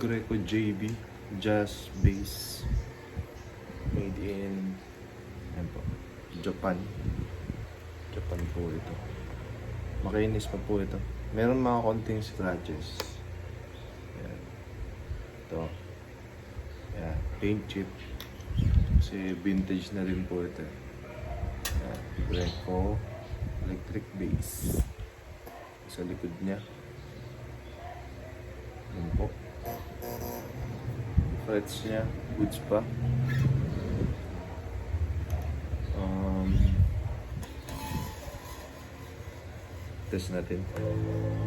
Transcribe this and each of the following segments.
Greco JB Jazz Bass. Made in ayan po, Japan. Japan po ito. Makinis pa po ito. Meron mga konting scratches. Ayan. Ito. Ayan. Paint chip. Kasi vintage na rin po ito. Ayan. Greco electric bass. Sa likod niya. Ayan po. Frets niya. Goods pa. Test natin.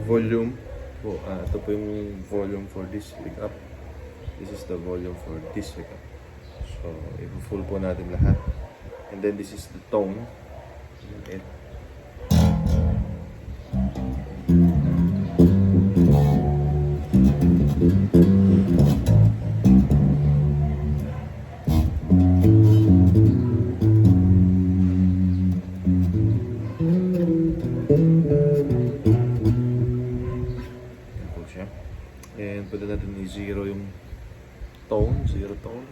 Volume po. Ito po yung volume for this pickup. This is the volume for this pickup. So, i-full po natin lahat. And then this is the tone. It. And pwede natin i-zero yung tone, zero tone.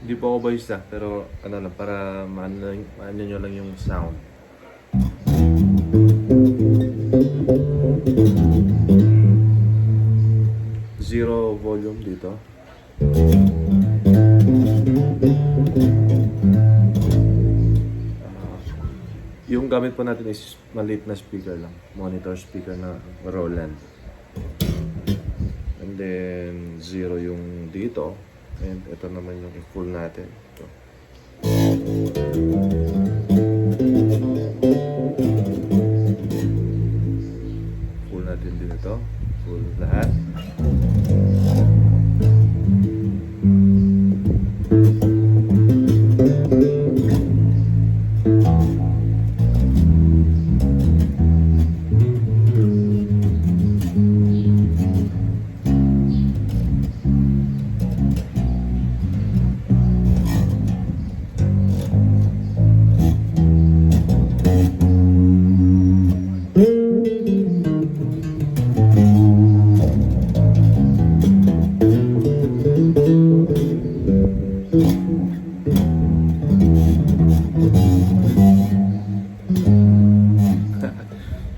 Hindi po ako barista, pero ano lang, para maano nyo lang yung sound. Zero volume dito. Yung gamit po natin is maliit na speaker lang. Monitor speaker na Roland. And then zero yung dito. And ito naman yung full natin. Ito. Full natin din ito. Full lahat.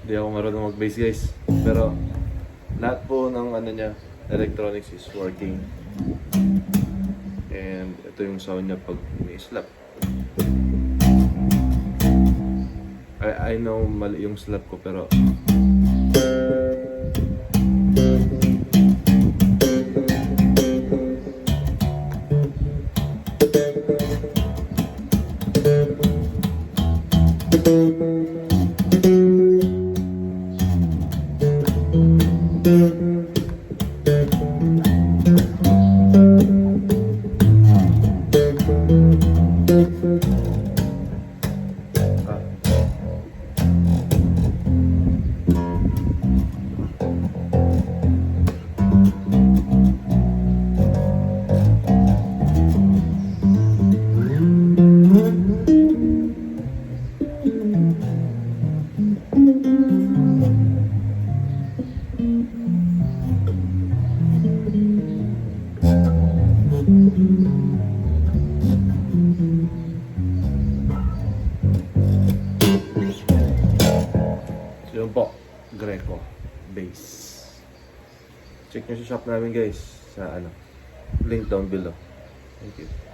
Hindi ako marunong mag-bass guys, pero lahat po ng ano niya, electronics is working. And ito yung sound niya pag may slap. I know mali yung slap ko, pero yun po, Greco Bass. Check nyo sa shop namin guys, sa ano, link down below. Thank you.